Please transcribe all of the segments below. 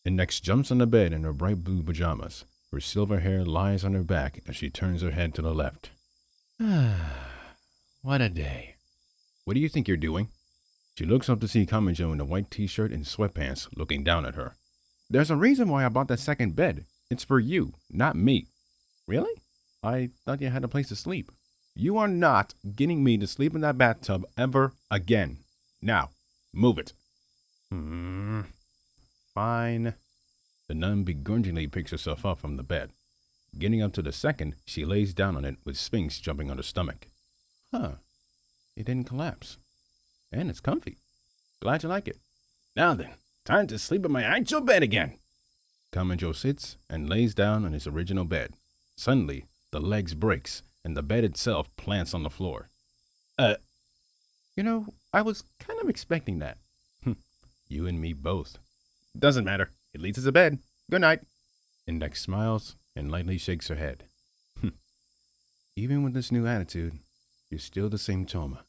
Index jumps on the bed in her bright blue pajamas. Her silver hair lies on her back as she turns her head to the left. What a day. What do you think you're doing? She looks up to see Kamijou in a white t-shirt and sweatpants looking down at her. There's a reason why I bought that second bed. It's for you, not me. Really? I thought you had a place to sleep. You are not getting me to sleep in that bathtub ever again. Now, move it. Fine. The nun begrudgingly picks herself up from the bed. Getting up to the second, she lays down on it with Sphinx jumping on her stomach. It didn't collapse. And it's comfy. Glad you like it. Now then, time to sleep in my actual bed again. Kamijou sits and lays down on his original bed. Suddenly, the legs breaks and the bed itself plants on the floor. I was kind of expecting that. You and me both. Doesn't matter. At least it's a bed. Good night. Index smiles and lightly shakes her head. Even with this new attitude, you're still the same Toma.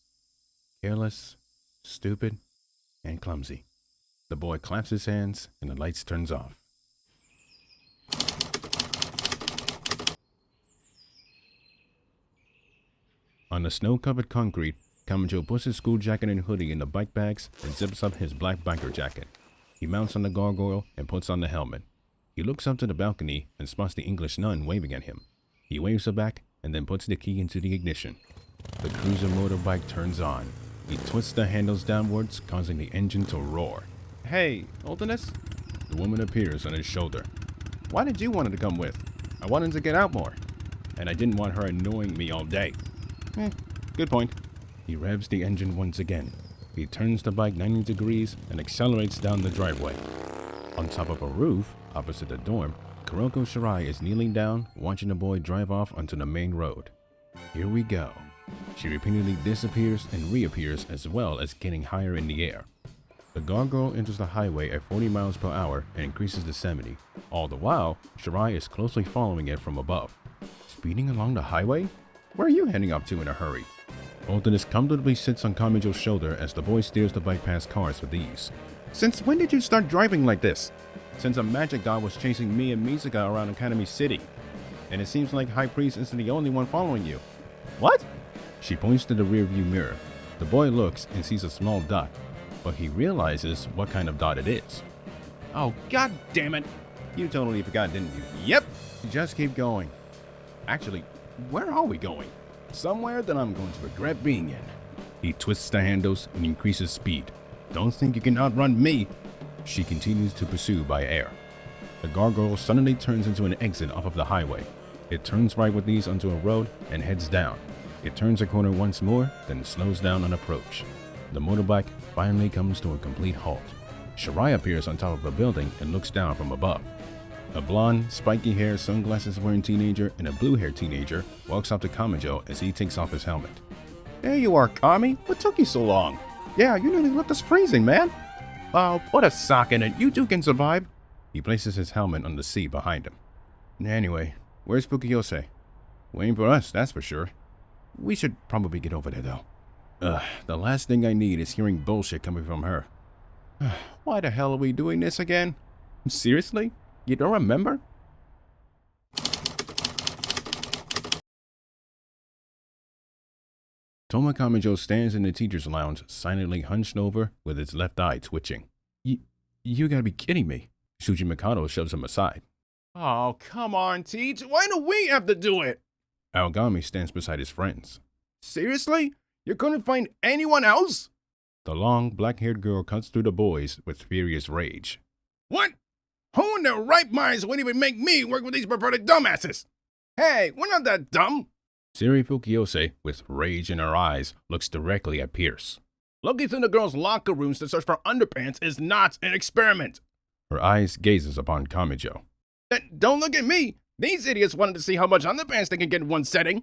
Careless, stupid, and clumsy. The boy claps his hands and the lights turns off. On the snow-covered concrete, Kamijou puts his school jacket and hoodie in the bike bags and zips up his black biker jacket. He mounts on the gargoyle and puts on the helmet. He looks up to the balcony and spots the English nun waving at him. He waves her back and then puts the key into the ignition. The cruiser motorbike turns on. He twists the handles downwards, causing the engine to roar. Hey, Ultinus? The woman appears on his shoulder. Why did you want her to come with? I wanted to get out more. And I didn't want her annoying me all day. Good point. He revs the engine once again. He turns the bike 90 degrees and accelerates down the driveway. On top of a roof, opposite the dorm, Kuroko Shirai is kneeling down, watching the boy drive off onto the main road. Here we go. She repeatedly disappears and reappears, as well as getting higher in the air. The gargoyle enters the highway at 40 miles per hour and increases to 70. All the while, Shirai is closely following it from above. Speeding along the highway? Where are you heading up to in a hurry? Ultinus comfortably sits on Kamijou's shoulder as the boy steers the bike past cars with ease. Since when did you start driving like this? Since a magic god was chasing me and Mizuka around Academy City. And it seems like High Priest isn't the only one following you. What? She points to the rearview mirror. The boy looks and sees a small dot, but he realizes what kind of dot it is. Oh, god damn it! You totally forgot, didn't you? Yep! Just keep going. Actually, where are we going? Somewhere that I'm going to regret being in. He twists the handles and increases speed. Don't think you can outrun me. She continues to pursue by air. The gargoyle suddenly turns into an exit off of the highway. It turns right with ease onto a road and heads down. It turns a corner once more, then slows down on approach. The motorbike finally comes to a complete halt. Shirai appears on top of a building and looks down from above. A blonde, spiky-haired, sunglasses-wearing teenager and a blue-haired teenager walks up to Kamijou as he takes off his helmet. There you are, Kami. What took you so long? Yeah, you nearly left us freezing, man. Oh, put a sock in it. You two can survive. He places his helmet on the seat behind him. Anyway, where's Fukuyose? Waiting for us, that's for sure. We should probably get over there, though. The last thing I need is hearing bullshit coming from her. Why the hell are we doing this again? Seriously? You don't remember? Toma Kamijou stands in the teacher's lounge, silently hunched over, with his left eye twitching. You gotta be kidding me. Shuji Mikado shoves him aside. Oh, come on, Teach. Why do we have to do it? Aogami stands beside his friends. Seriously? You couldn't find anyone else? The long, black-haired girl cuts through the boys with furious rage. What? Who in their right minds would even make me work with these perverted dumbasses? Hey, we're not that dumb. Siri Fukuyose, with rage in her eyes, looks directly at Pierce. Looking through the girls' locker rooms to search for underpants is not an experiment. Her eyes gazes upon Kamijou. Don't look at me. These idiots wanted to see how much underpants they can get in one setting.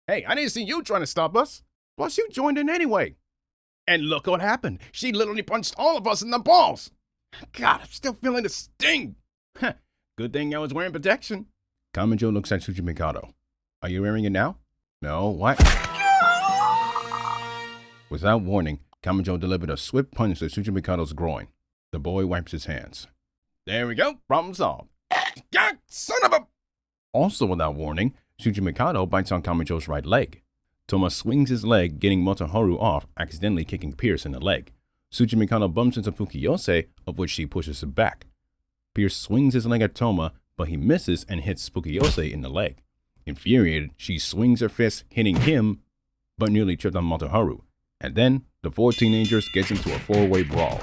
Hey, I didn't see you trying to stop us. Plus, you joined in anyway. And look what happened. She literally punched all of us in the balls. God, I'm still feeling the sting. Good thing I was wearing protection. Kamijou looks at Shuji Mikado. Are you wearing it now? No, what? Without warning, Kamijou delivered a swift punch to Shuji Mikado's groin. The boy wipes his hands. There we go. Problem solved. God, son of a... Also without warning, Mikado bites on Kamijou's right leg. Toma swings his leg, getting Motoharu off, accidentally kicking Pierce in the leg. Mikado bumps into Fukiyose, of which she pushes him back. Pierce swings his leg at Toma, but he misses and hits Fukiyose in the leg. Infuriated, she swings her fist, hitting him, but nearly tripped on Motoharu. And then, the four teenagers gets into a four-way brawl.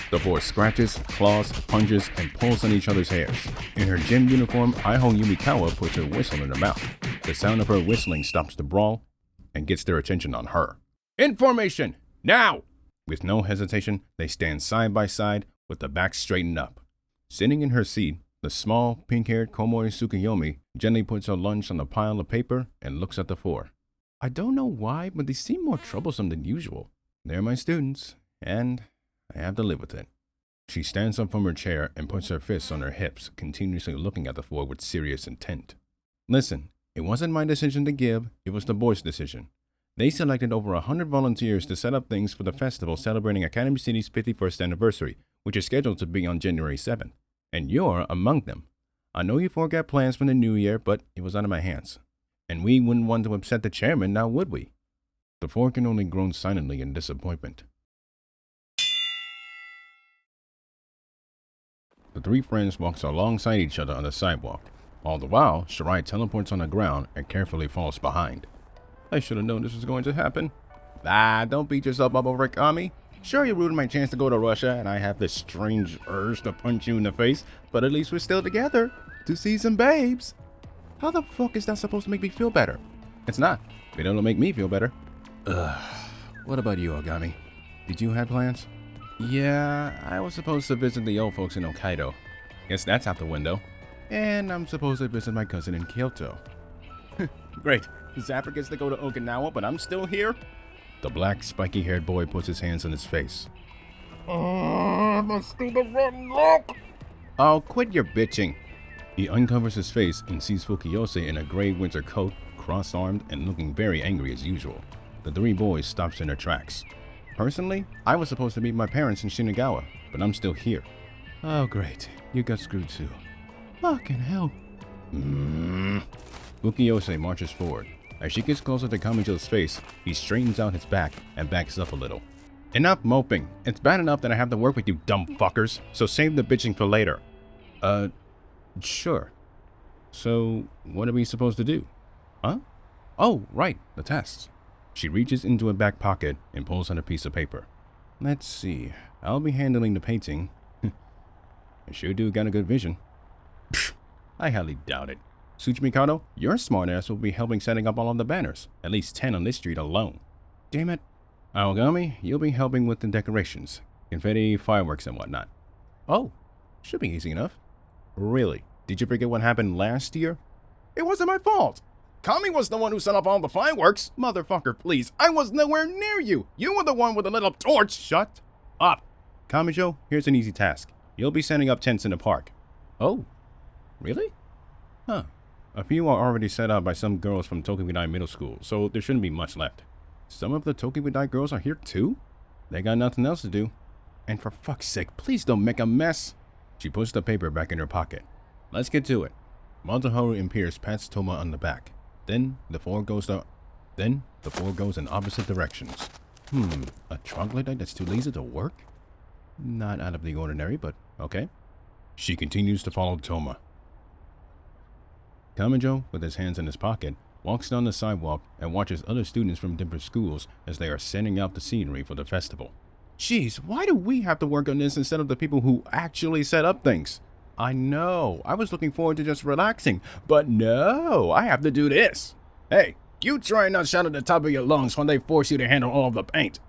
The four scratches, claws, punches, and pulls on each other's hairs. In her gym uniform, Aiho Yumikawa puts her whistle in her mouth. The sound of her whistling stops the brawl and gets their attention on her. In formation! Now! With no hesitation, they stand side by side with the backs straightened up. Sitting in her seat, the small, pink-haired Komori Tsukuyomi gently puts her lunch on the pile of paper and looks at the four. I don't know why, but they seem more troublesome than usual. They're my students, and I have to live with it. She stands up from her chair and puts her fists on her hips, continuously looking at the four with serious intent. Listen, it wasn't my decision to give, it was the boys' decision. They selected over 100 volunteers to set up things for the festival celebrating Academy City's 51st anniversary, which is scheduled to be on January 7th. And you're among them. I know you forgot plans for the new year, but it was out of my hands. And we wouldn't want to upset the chairman, now would we? The four can only groan silently in disappointment. The three friends walk alongside each other on the sidewalk. All the while, Shirai teleports on the ground and carefully falls behind. I should have known this was going to happen. Don't beat yourself up over it, Kami. Sure, you ruined my chance to go to Russia, and I have this strange urge to punch you in the face, but at least we're still together to see some babes. How the fuck is that supposed to make me feel better? It's not. It don't make me feel better. What about you, Ogami? Did you have plans? Yeah, I was supposed to visit the old folks in Hokkaido. Guess that's out the window. And I'm supposed to visit my cousin in Kyoto. Great. Zapper gets to go to Okinawa, but I'm still here? The black, spiky-haired boy puts his hands on his face. Must do the rotten look! Oh, quit your bitching. He uncovers his face and sees Fukiyose in a gray winter coat, cross-armed and looking very angry as usual. The three boys stops in their tracks. Personally, I was supposed to meet my parents in Shinagawa, but I'm still here. Oh great, you got screwed too. Fucking hell. Fukiyose marches forward. As she gets closer to Kamijou's face, he straightens out his back and backs up a little. Enough moping. It's bad enough that I have to work with you dumb fuckers, so save the bitching for later. Sure. So, what are we supposed to do? Huh? Oh, right, the tests. She reaches into her back pocket and pulls out a piece of paper. Let's see. I'll be handling the painting. I sure do got a good vision. Pfft, I highly doubt it. Mikado, your smartass will be helping setting up all of the banners. At least 10 on this street alone. Damn it. Aogami, you'll be helping with the decorations. Confetti, fireworks, and whatnot. Oh, should be easy enough. Really? Did you forget what happened last year? It wasn't my fault. Kami was the one who set up all the fireworks. Motherfucker, please. I was nowhere near you. You were the one with the lit up torch. Shut up. Kamijou, here's an easy task. You'll be setting up tents in the park. Oh, really? Huh. A few are already set up by some girls from Tokimidai Middle School, so there shouldn't be much left. Some of the Tokimidai girls are here too? They got nothing else to do. And for fuck's sake, please don't make a mess. She puts the paper back in her pocket. Let's get to it. Motoharu and Pierce pats Toma on the back. Then the four goes in opposite directions. A troglodyte that's too lazy to work? Not out of the ordinary, but okay. She continues to follow Toma. Kamijou, with his hands in his pocket, walks down the sidewalk and watches other students from different schools as they are setting out the scenery for the festival. Jeez, why do we have to work on this instead of the people who actually set up things? I know, I was looking forward to just relaxing, but no, I have to do this. Hey, you try not to shout at the top of your lungs when they force you to handle all of the paint.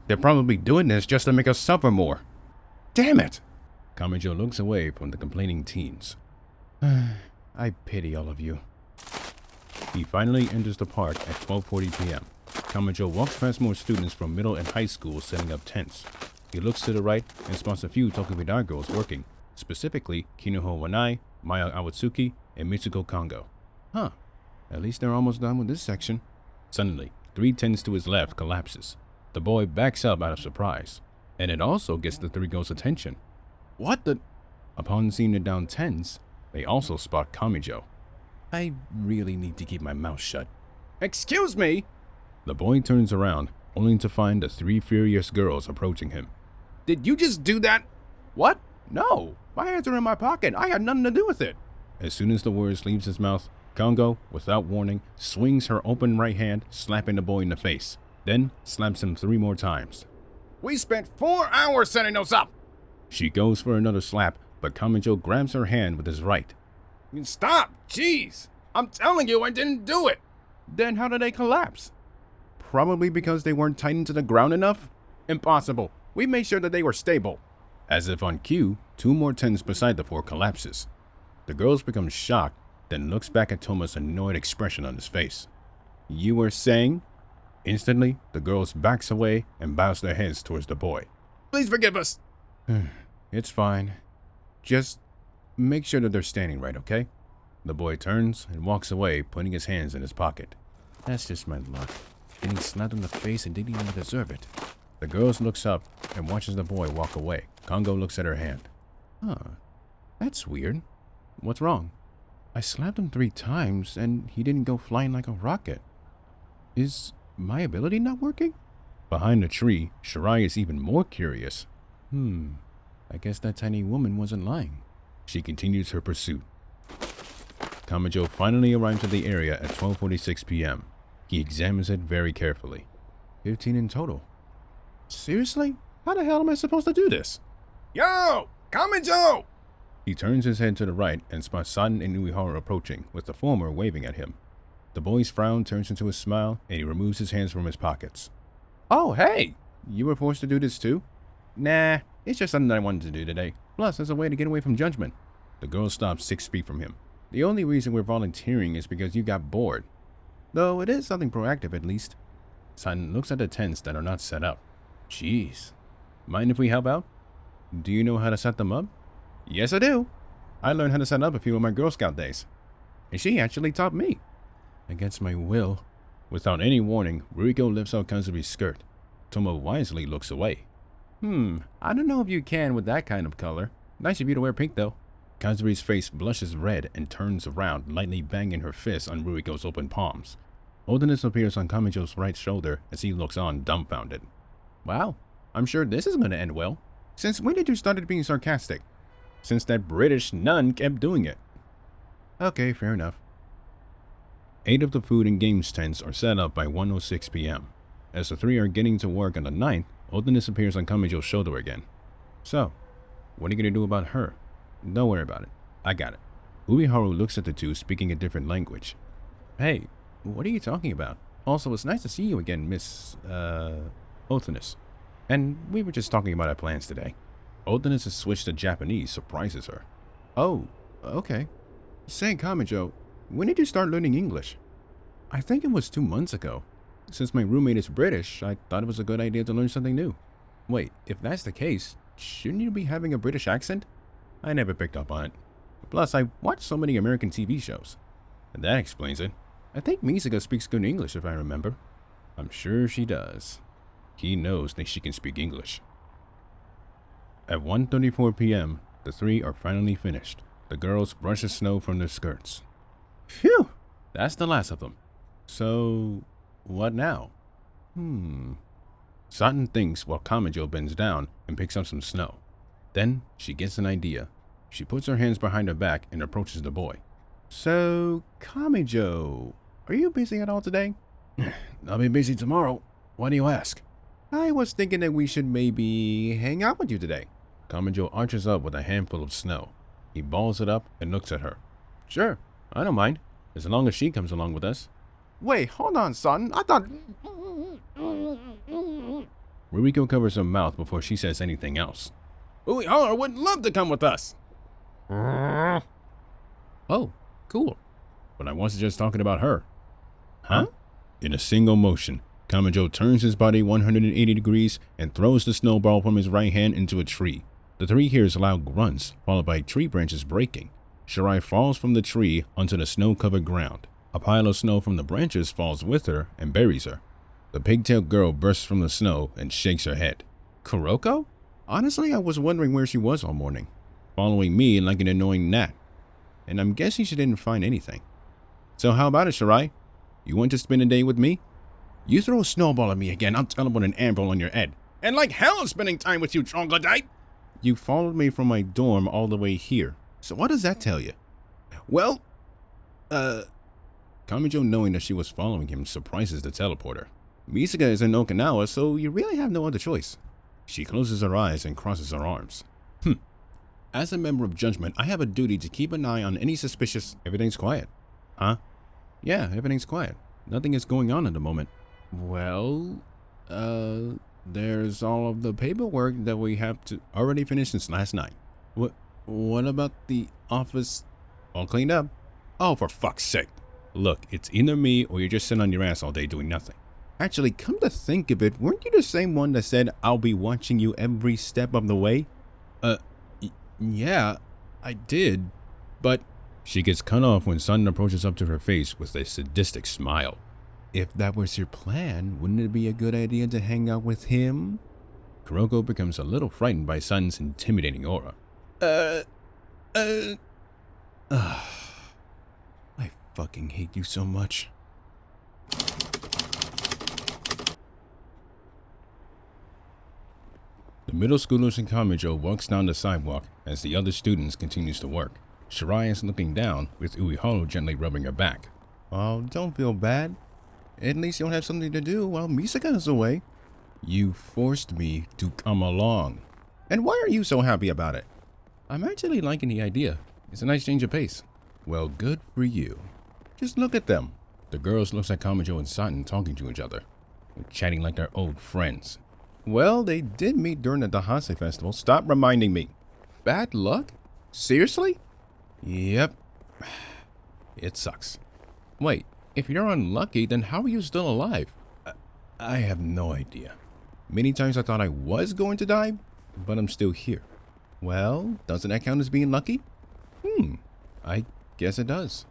They're probably doing this just to make us suffer more. Damn it! Kamijou looks away from the complaining teens. I pity all of you. He finally enters the park at 12:40 p.m. Kamijou walks past more students from middle and high school setting up tents. He looks to the right and spots a few Tokimidai girls working, specifically Kinoho Wanai, Maya Awatsuki, and Mitsuko Kongo. Huh. At least they're almost done with this section. Suddenly, 3 tents to his left collapses. The boy backs up out of surprise, and it also gets the 3 girls' attention. What the? Upon seeing the down tens, they also spot Kamijou. I really need to keep my mouth shut. Excuse me! The boy turns around, only to find the three furious girls approaching him. Did you just do that? What? No! My hands are in my pocket. I had nothing to do with it. As soon as the words leaves his mouth, Kongo, without warning, swings her open right hand, slapping the boy in the face. Then slaps him 3 more times. We spent 4 hours setting those up! She goes for another slap, but Kamijou grabs her hand with his right. Stop! Jeez! I'm telling you I didn't do it! Then how did they collapse? Probably because they weren't tightened to the ground enough? Impossible. We made sure that they were stable. As if on cue, 2 more tens beside the 4 collapses. The girls become shocked, then looks back at Toma's annoyed expression on his face. You were saying? Instantly, the girls backs away and bows their heads towards the boy. Please forgive us! It's fine. Just make sure that they're standing right, okay? The boy turns and walks away, putting his hands in his pocket. That's just my luck. Getting slapped in the face and didn't even deserve it. The girls looks up and watches the boy walk away. Kongo looks at her hand. That's weird. What's wrong? I slapped him 3 times and he didn't go flying like a rocket. Is my ability not working? Behind the tree, Shirai is even more curious. I guess that tiny woman wasn't lying. She continues her pursuit. Kamijou finally arrives at the area at 12:46 p.m. He examines it very carefully. 15 in total. Seriously? How the hell am I supposed to do this? Yo! Kamijou! He turns his head to the right and spots Saten and Uiharu approaching, with the former waving at him. The boy's frown turns into a smile, and he removes his hands from his pockets. Oh, hey! You were forced to do this too? Nah, it's just something I wanted to do today. Plus, as a way to get away from judgment. The girl stops 6 feet from him. The only reason we're volunteering is because you got bored. Though it is something proactive at least. Saten looks at the tents that are not set up. Jeez. Mind if we help out? Do you know how to set them up? Yes, I do. I learned how to set up a few of my Girl Scout days. And she actually taught me. Against my will. Without any warning, Ruriko lifts out Kazumi's skirt. Toma wisely looks away. I don't know if you can with that kind of color. Nice of you to wear pink though. Kazumi's face blushes red and turns around, lightly banging her fist on Ruriko's open palms. Oldness appears on Kamijou's right shoulder as he looks on dumbfounded. Wow, I'm sure this is going to end well. Since when did you start being sarcastic? Since that British nun kept doing it. Okay, fair enough. 8 of the food and games tents are set up by 1:06 p.m. As the 3 are getting to work on the 9th, Oldness appears on Kamijou's shoulder again. So, what are you going to do about her? Don't worry about it. I got it. Uiharu looks at the two, speaking a different language. Hey, what are you talking about? Also, it's nice to see you again, Miss, Oldness. And we were just talking about our plans today. Oldness has switched to Japanese, surprises her. Oh, okay. Say, Kamijou, when did you start learning English? I think it was 2 months ago. Since my roommate is British, I thought it was a good idea to learn something new. Wait, if that's the case, shouldn't you be having a British accent? I never picked up on it. Plus, I watch so many American TV shows. And that explains it. I think Misaka speaks good English if I remember. I'm sure she does. He knows that she can speak English. At 1:34 p.m., the 3 are finally finished. The girls brush the snow from their skirts. Phew! That's the last of them. So, what now? Saten thinks while Kamijou bends down and picks up some snow. Then, she gets an idea. She puts her hands behind her back and approaches the boy. So, Kamijou, are you busy at all today? I'll be busy tomorrow. Why do you ask? I was thinking that we should maybe hang out with you today. Kamijou arches up with a handful of snow. He balls it up and looks at her. Sure, I don't mind, as long as she comes along with us. Wait, hold on, son. I thought... Ruriko covers her mouth before she says anything else. Uiharu would love to come with us. Oh, cool. But I wasn't just talking about her. Huh? In a single motion, Kamijou turns his body 180 degrees and throws the snowball from his right hand into a tree. The 3 hears loud grunts, followed by tree branches breaking. Shirai falls from the tree onto the snow-covered ground. A pile of snow from the branches falls with her and buries her. The pigtailed girl bursts from the snow and shakes her head. Kuroko? Honestly, I was wondering where she was all morning. following me like an annoying gnat. And I'm guessing she didn't find anything. So how about it, Shirai? You want to spend a day with me? You throw a snowball at me again, I'll tell him with an anvil on your head. And like hell I'm spending time with you, troglodyte! You followed me from my dorm all the way here. So what does that tell you? Well, Kamijou, knowing that she was following him, surprises the teleporter. Misaka is in Okinawa, so you really have no other choice. She closes her eyes and crosses her arms. As a member of Judgment, I have a duty to keep an eye on any suspicious... Everything's quiet. Huh? Yeah, everything's quiet. Nothing is going on at the moment. Well, there's all of the paperwork that we have to... Already finished since last night. What about the office? All cleaned up? Oh, for fuck's sake. Look, it's either me or you're just sitting on your ass all day doing nothing. Actually, come to think of it, weren't you the same one that said, I'll be watching you every step of the way? Yeah, I did, but... She gets cut off when Saten approaches up to her face with a sadistic smile. If that was your plan, wouldn't it be a good idea to hang out with him? Kuroko becomes a little frightened by Saten's intimidating aura. I fucking hate you so much. The middle schoolers in Kamijou walks down the sidewalk as the other students continues to work. Shirai is looking down, with Uiharu gently rubbing her back. Oh, don't feel bad. At least you'll have something to do while Misaka is away. You forced me to come along. And why are you so happy about it? I'm actually liking the idea. It's a nice change of pace. Well, good for you. Just look at them. The girls look at Kamijou and Saten talking to each other, chatting like they're old friends. Well, they did meet during the Dahase festival. Stop reminding me. Bad luck? Seriously? Yep. It sucks. Wait, if you're unlucky, then how are you still alive? I have no idea. Many times I thought I was going to die, but I'm still here. Well, doesn't that count as being lucky? I guess it does.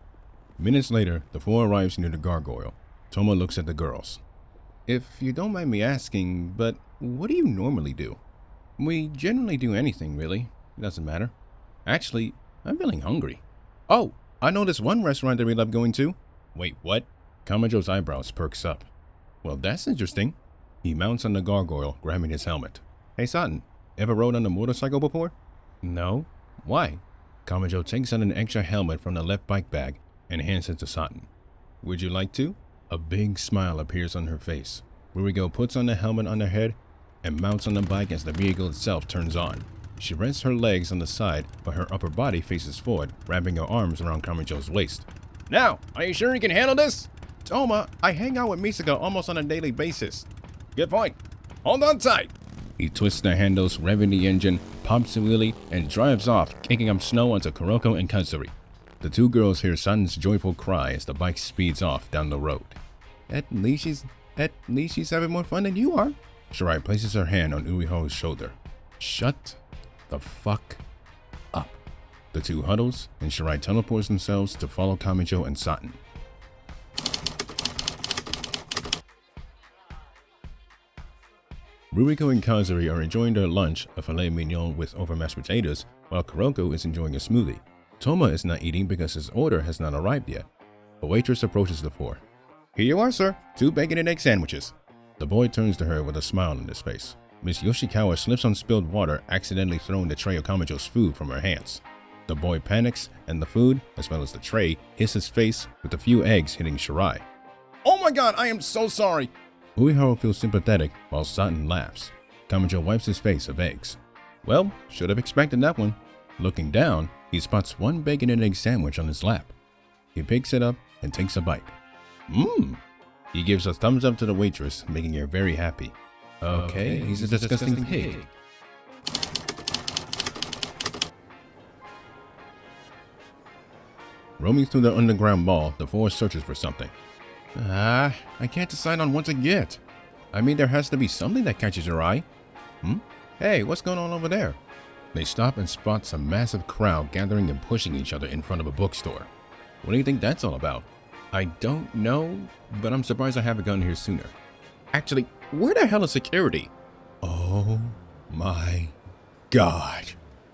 Minutes later, the four arrives near the gargoyle. Toma looks at the girls. If you don't mind me asking, but what do you normally do? We generally do anything, really. It doesn't matter. Actually, I'm feeling hungry. Oh, I know this one restaurant that we love going to. Wait, what? Kamijou's eyebrows perks up. Well, that's interesting. He mounts on the gargoyle, grabbing his helmet. Hey, Saten, ever rode on a motorcycle before? No. Why? Kamijou takes out an extra helmet from the left bike bag and hands it to Saten. Would you like to? A big smile appears on her face. Rurigo puts on the helmet on her head and mounts on the bike as the vehicle itself turns on. She rests her legs on the side, but her upper body faces forward, wrapping her arms around Kamijou's waist. Now, are you sure you can handle this? Toma, I hang out with Misaka almost on a daily basis. Good point. Hold on tight. He twists the handles, revving the engine, pops a wheelie, and drives off, kicking up snow onto Kuroko and Kazuri. The two girls hear Saten's joyful cry as the bike speeds off down the road. At least she's having more fun than you are. Shirai places her hand on Uiharu's shoulder. Shut the fuck up. The two huddles, and Shirai teleports themselves to follow Kamijou and Saten. Ruriko and Kazuri are enjoying their lunch, a filet mignon with over mashed potatoes, while Kuroko is enjoying a smoothie. Toma is not eating because his order has not arrived yet. A waitress approaches the four. Here you are, sir. 2 bacon and egg sandwiches. The boy turns to her with a smile on his face. Miss Yoshikawa slips on spilled water, accidentally throwing the tray of Kamijou's food from her hands. The boy panics, and the food, as well as the tray, hits his face, with a few eggs hitting Shirai. Oh my god, I am so sorry! Uiharu feels sympathetic, while Saten laughs. Kamijou wipes his face of eggs. Well, should have expected that one. Looking down, he spots 1 bacon and egg sandwich on his lap. He picks it up and takes a bite. He gives a thumbs up to the waitress, making her very happy. Okay, he's a disgusting pig. Roaming through the underground mall, the four searches for something. I can't decide on what to get. I mean, there has to be something that catches your eye. Hey, what's going on over there? They stop and spot some massive crowd gathering and pushing each other in front of a bookstore. What do you think that's all about? I don't know, but I'm surprised I haven't gotten here sooner. Actually, where the hell is security? Oh my god.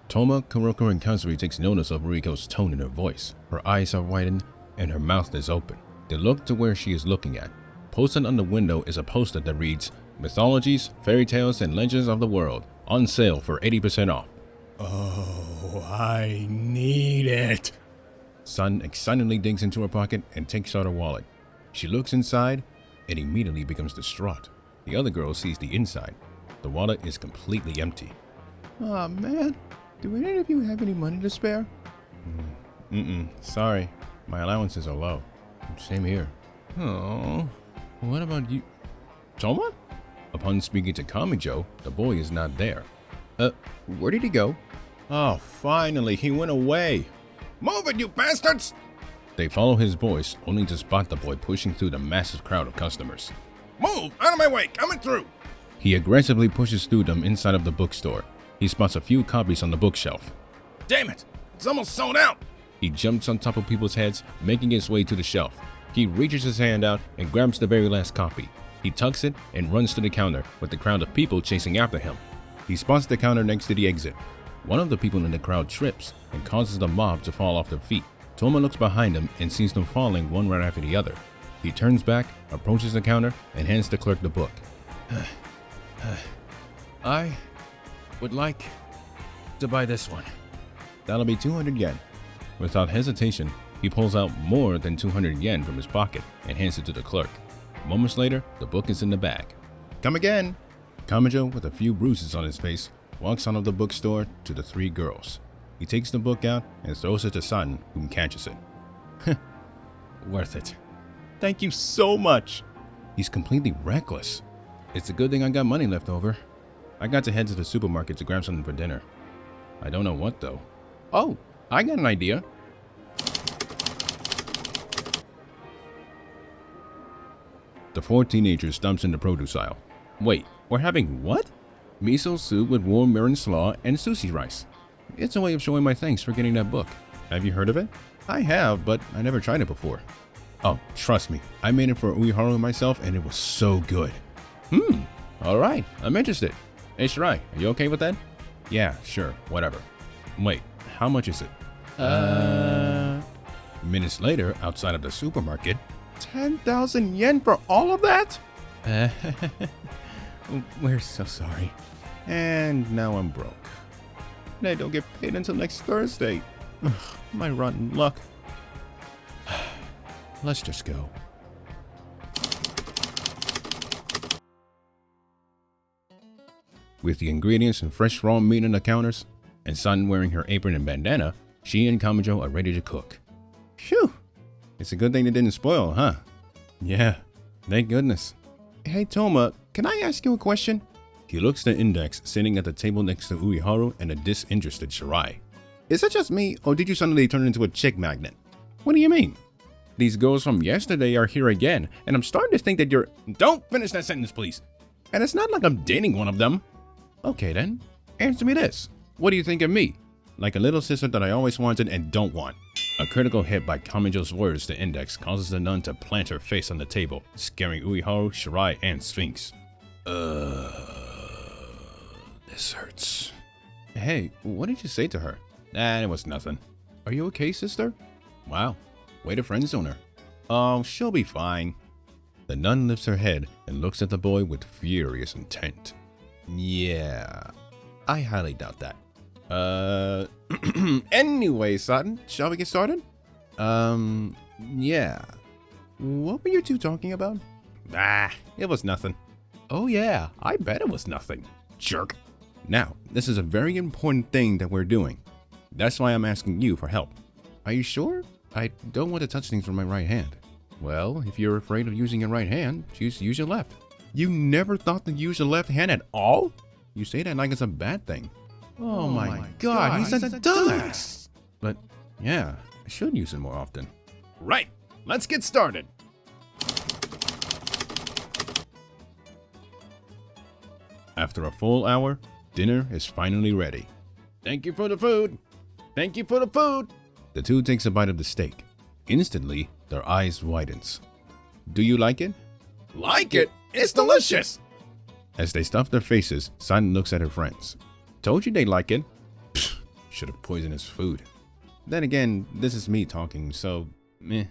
Toma, Kuroko, and Kazuri takes notice of Riko's tone in her voice. Her eyes are widened and her mouth is open. They look to where she is looking at. Posted on the window is a poster that reads, "Mythologies, Fairy Tales, and Legends of the World, on sale for 80% off. Oh, I need it. Sun excitedly digs into her pocket and takes out her wallet. She looks inside and immediately becomes distraught. The other girl sees the inside. The wallet is completely empty. Aw, man. Do any of you have any money to spare? Sorry. My allowances are low. Same here. Oh, what about you? Toma? Upon speaking to Kamijou, the boy is not there. Where did he go? Oh, finally, he went away. Move it, you bastards! They follow his voice, only to spot the boy pushing through the massive crowd of customers. Move! Out of my way! Coming through! He aggressively pushes through them inside of the bookstore. He spots a few copies on the bookshelf. Damn it! It's almost sold out! He jumps on top of people's heads, making his way to the shelf. He reaches his hand out and grabs the very last copy. He tucks it and runs to the counter with the crowd of people chasing after him. He spots the counter next to the exit. One of the people in the crowd trips and causes the mob to fall off their feet. Toma looks behind him and sees them falling one right after the other. He turns back, approaches the counter, and hands the clerk the book. I would like to buy this one. That'll be 200 yen. Without hesitation, he pulls out more than 200 yen from his pocket and hands it to the clerk. Moments later, the book is in the bag. Come again. Kamijou, with a few bruises on his face, walks out of the bookstore to the three girls. He takes the book out and throws it to Saten, whom catches it. Worth it. Thank you so much. He's completely reckless. It's a good thing I got money left over. I got to head to the supermarket to grab something for dinner. I don't know what though. Oh, I got an idea. The four teenagers stumps in the produce aisle. Wait, we're having what? Miso soup with warm mirin slaw and sushi rice. It's a way of showing my thanks for getting that book. Have you heard of it? I have, but I never tried it before. Oh, trust me, I made it for Uiharu and myself and it was so good. Alright, I'm interested. Hey Shirai, are you okay with that? Yeah, sure, whatever. Wait, how much is it? Minutes later, outside of the supermarket. 10,000 yen for all of that? We're so sorry. And now I'm broke. And I don't get paid until next Thursday. Ugh, my rotten luck. Let's just go. With the ingredients and fresh raw meat on the counters, and Saten wearing her apron and bandana, she and Kamijou are ready to cook. Phew! It's a good thing they didn't spoil, huh? Yeah, thank goodness. Hey Toma, can I ask you a question? He looks at the index sitting at the table next to Uiharu and a disinterested Shirai. Is it just me, or did you suddenly turn into a chick magnet? What do you mean? These girls from yesterday are here again, and I'm starting to think that you're— Don't finish that sentence, please. And it's not like I'm dating one of them. Okay then, answer me this. What do you think of me? Like a little sister that I always wanted and don't want. A critical hit by Kamijou's words to index causes the nun to plant her face on the table, scaring Uiharu, Shirai, and Sphinx. This hurts. Hey, what did you say to her? It was nothing. Are you okay, sister? Wow, way to friend zone her. Oh, she'll be fine. The nun lifts her head and looks at the boy with furious intent. Yeah, I highly doubt that. Anyway, Saten, shall we get started? Yeah. What were you two talking about? It was nothing. Oh yeah, I bet it was nothing. Jerk. Now, this is a very important thing that we're doing. That's why I'm asking you for help. Are you sure? I don't want to touch things with my right hand. Well, if you're afraid of using your right hand, just use your left. You never thought to use your left hand at all? You say that like it's a bad thing. Oh my god, he's a dumbass! But yeah, I should use it more often. Right, let's get started. After a full hour, dinner is finally ready. Thank you for the food. Thank you for the food. The two takes a bite of the steak. Instantly, their eyes widens. Do you like it? Like it? It's delicious! As they stuff their faces, Saten looks at her friends. Told you they like it. Should have poisoned his food. Then again, this is me talking, so meh.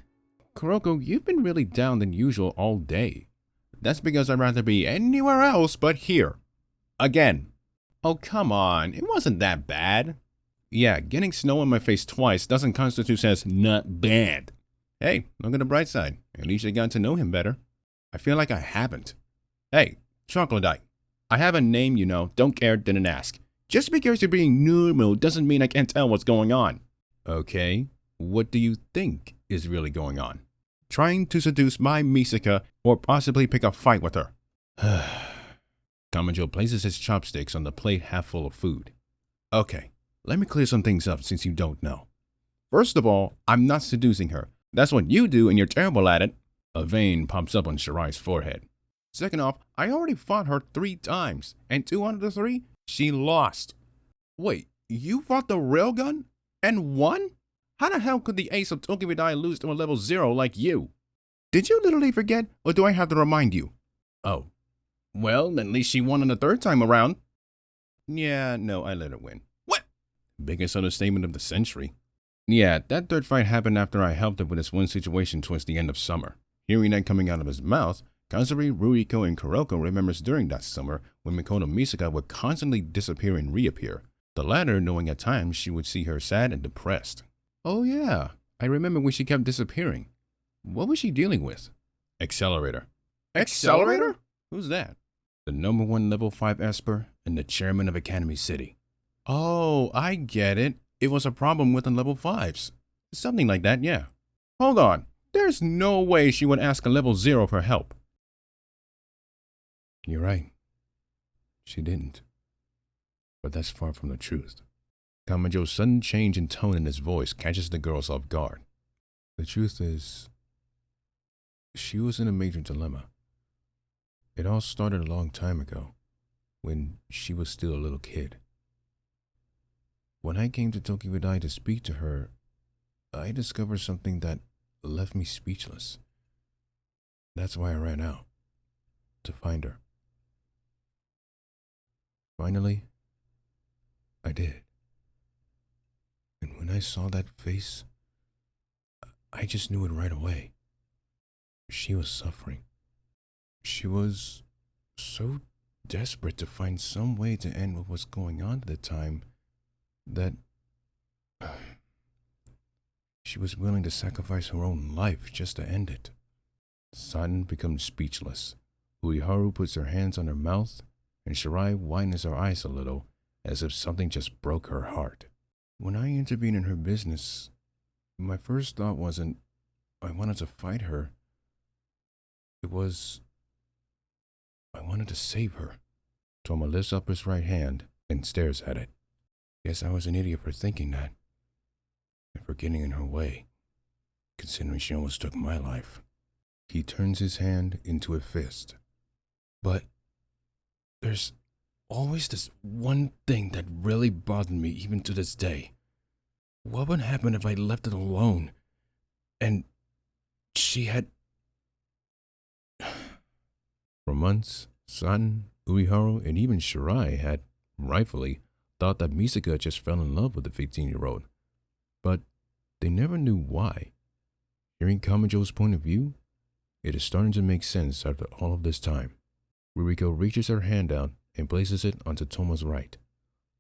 Kuroko, you've been really down than usual all day. That's because I'd rather be anywhere else but here. Again. Oh, come on. It wasn't that bad. Yeah, getting snow on my face twice doesn't constitute as not bad. Hey, look at the bright side. At least I got to know him better. I feel like I haven't. Hey, Chocolate, I have a name, you know. Don't care, didn't ask. Just because you're being normal doesn't mean I can't tell what's going on. Okay, what do you think is really going on? Trying to seduce my Misaka or possibly pick a fight with her. Kamijou places his chopsticks on the plate half full of food. Okay, let me clear some things up since you don't know. First of all, I'm not seducing her. That's what you do and you're terrible at it. A vein pops up on Shirai's forehead. Second off, I already fought her 3 times, and 2 out of the 3, she lost. Wait, you fought the railgun? And won? How the hell could the ace of Tokibidai lose to a level 0 like you? Did you literally forget, or do I have to remind you? Oh. Well, at least she won on the 3rd time around. Yeah, no, I let her win. What? Biggest understatement of the century. Yeah, that 3rd fight happened after I helped her with this one situation towards the end of summer. Hearing that coming out of his mouth, Kazuri, Ruiko, and Kuroko remembers during that summer when Mikoto Misaka would constantly disappear and reappear, the latter knowing at times she would see her sad and depressed. Oh yeah, I remember when she kept disappearing. What was she dealing with? Accelerator. Accelerator? Who's that? The #1 level 5 Esper and the chairman of Academy City. Oh, I get it. It was a problem with the level 5s. Something like that, yeah. Hold on. There's no way she would ask a level 0 for help. You're right. She didn't. But that's far from the truth. Kamijou's sudden change in tone in his voice catches the girls off guard. The truth is, she was in a major dilemma. It all started a long time ago, when she was still a little kid. When I came to Tokibidai to speak to her, I discovered something that left me speechless. That's why I ran out, to find her. Finally, I did. And when I saw that face, I just knew it right away. She was suffering. She was so desperate to find some way to end what was going on at the time that she was willing to sacrifice her own life just to end it. Saten becomes speechless. Uiharu puts her hands on her mouth, and Shirai widens her eyes a little, as if something just broke her heart. When I intervened in her business, my first thought wasn't, I wanted to fight her. It was, I wanted to save her. Toma lifts up his right hand and stares at it. Guess I was an idiot for thinking that, and for getting in her way, considering she almost took my life. He turns his hand into a fist. But there's always this one thing that really bothered me even to this day. What would happen if I left it alone and she had... For months, Saten, Uiharu, and even Shirai had, rightfully, thought that Misaka just fell in love with the 15-year-old. But they never knew why. Hearing Kamijou's point of view, it is starting to make sense after all of this time. Ruiko reaches her hand out and places it onto Toma's right.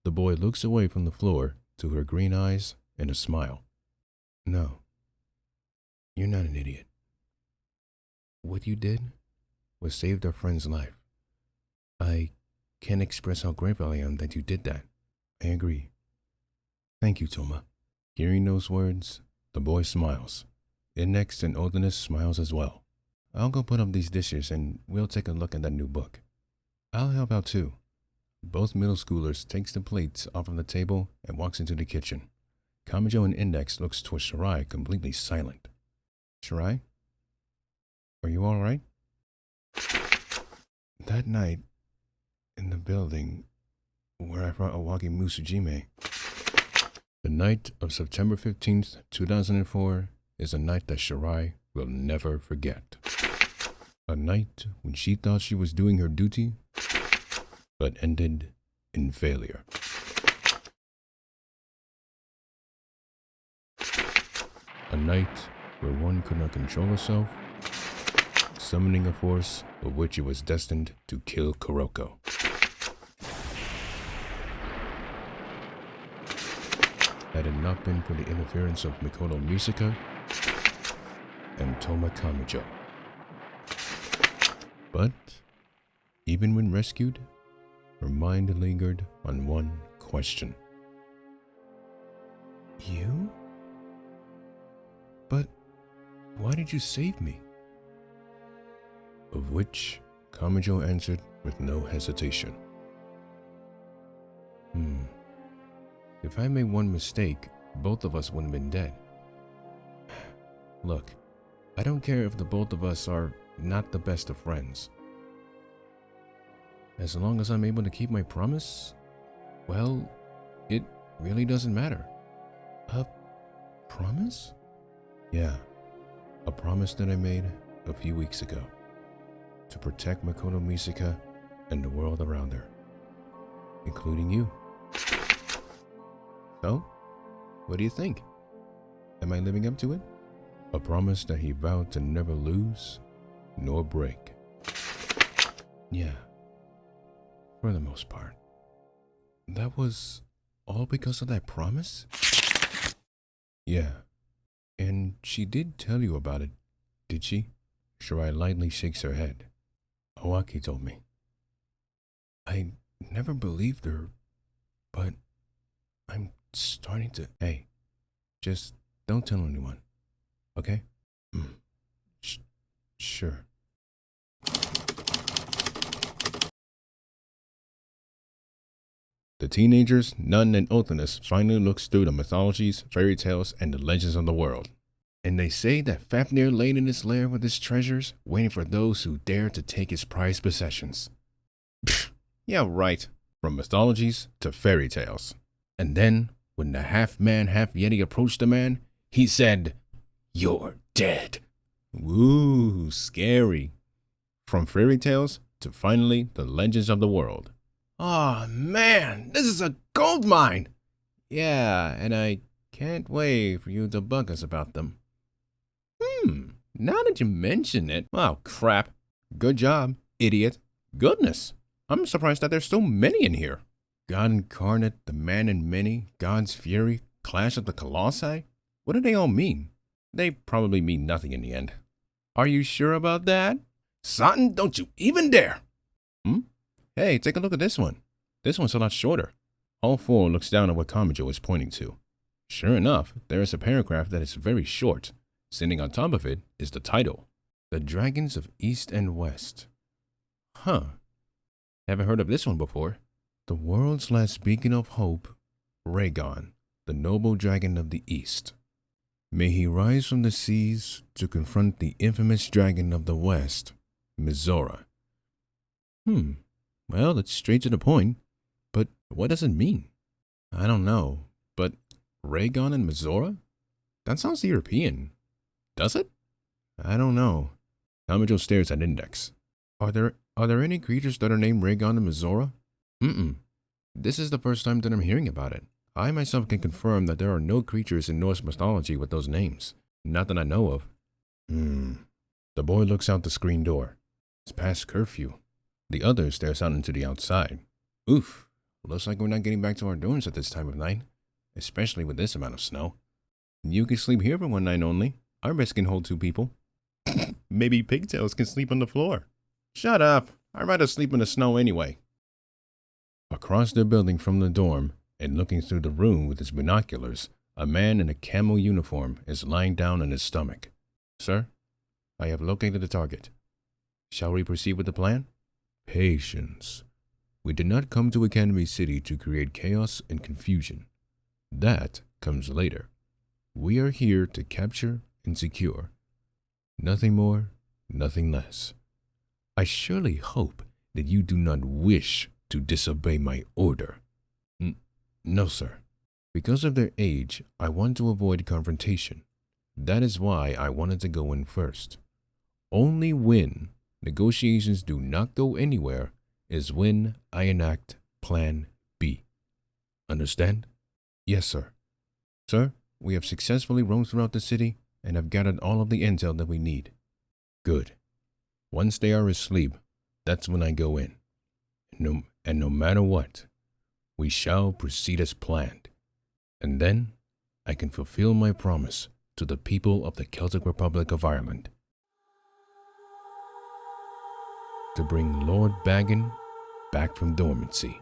The boy looks away from the floor to her green eyes and a smile. No, you're not an idiot. What you did was saved our friend's life. I can't express how grateful I am that you did that. I agree. Thank you, Toma. Hearing those words, the boy smiles. Index and Odinus smiles as well. I'll go put up these dishes and we'll take a look at that new book. I'll help out too. Both middle schoolers takes the plates off of the table and walks into the kitchen. Kamijou and Index looks towards Shirai completely silent. Shirai? Are you all right? That night, in the building where I fought Awagi Musujime, the night of September 15th, 2004, is a night that Shirai will never forget. A night when she thought she was doing her duty, but ended in failure. A night where one could not control herself, summoning a force of which it was destined to kill Kuroko. Had it not been for the interference of Mikoto Misaka and Toma Kamijou. But, even when rescued, her mind lingered on one question. You? But why did you save me? Of which Kamijou answered with no hesitation. If I made one mistake, both of us wouldn't have been dead. Look, I don't care if the both of us are not the best of friends. As long as I'm able to keep my promise, well, it really doesn't matter. A promise? Yeah, a promise that I made a few weeks ago. To protect Mikoto Misaka and the world around her, including you. So, what do you think? Am I living up to it? A promise that he vowed to never lose nor break. Yeah, for the most part. That was all because of that promise? Yeah, and she did tell you about it, did she? Shirai lightly shakes her head. Owaki told me. I never believed her, but I'm starting to... Hey, just don't tell anyone, okay? Sure. The teenagers, Nun and Othinus, finally looks through the mythologies, fairy tales, and the legends of the world. And they say that Fafnir laid in his lair with his treasures, waiting for those who dare to take his prized possessions. Yeah, right. From mythologies to fairy tales. And then, when the half-man, half-yeti approached the man, he said, "You're dead." Woo, scary. From fairy tales to finally the legends of the world. Oh man, this is a gold mine! Yeah, and I can't wait for you to bug us about them. Now that you mention it, oh crap. Good job, idiot. Goodness, I'm surprised that there's so many in here. God Incarnate, the Man in Many, God's Fury, Clash of the Colossi? What do they all mean? They probably mean nothing in the end. Are you sure about that? Saten, don't you even dare! Hey, take a look at this one. This one's a lot shorter. All four looks down at what Kamijou is pointing to. Sure enough, there is a paragraph that is very short. Sitting on top of it is the title, The Dragons of East and West. Haven't heard of this one before. The world's last beacon of hope, Raildex, the noble dragon of the East. May he rise from the seas to confront the infamous dragon of the West, Mizora. Well, it's straight to the point, but what does it mean? I don't know, but Raildex and Mizora? That sounds European. Does it? I don't know. Kamijou stares at Index. Are there any creatures that are named Raildex and Mizora? This is the first time that I'm hearing about it. I myself can confirm that there are no creatures in Norse mythology with those names. Not that I know of. The boy looks out the screen door. It's past curfew. The other stares out into the outside. Oof, looks like we're not getting back to our dorms at this time of night, especially with this amount of snow. You can sleep here for one night only. Our beds can hold 2 people. Maybe Pigtails can sleep on the floor. Shut up. I'd rather sleep in the snow anyway. Across the building from the dorm, and looking through the room with his binoculars, a man in a camo uniform is lying down on his stomach. Sir, I have located the target. Shall we proceed with the plan? Patience. We did not come to Academy City to create chaos and confusion. That comes later. We are here to capture and secure. Nothing more, nothing less. I surely hope that you do not wish to disobey my order. No, sir. Because of their age, I want to avoid confrontation. That is why I wanted to go in first. Only when negotiations do not go anywhere is when I enact Plan B. Understand? Yes, sir. Sir, We have successfully roamed throughout the city and have gathered all of the intel that we need. Good. Once they are asleep, that's when I go in. No matter what, we shall proceed as planned. And then I can fulfill my promise to the people of the Celtic Republic of Ireland to bring Lord Bagan back from dormancy.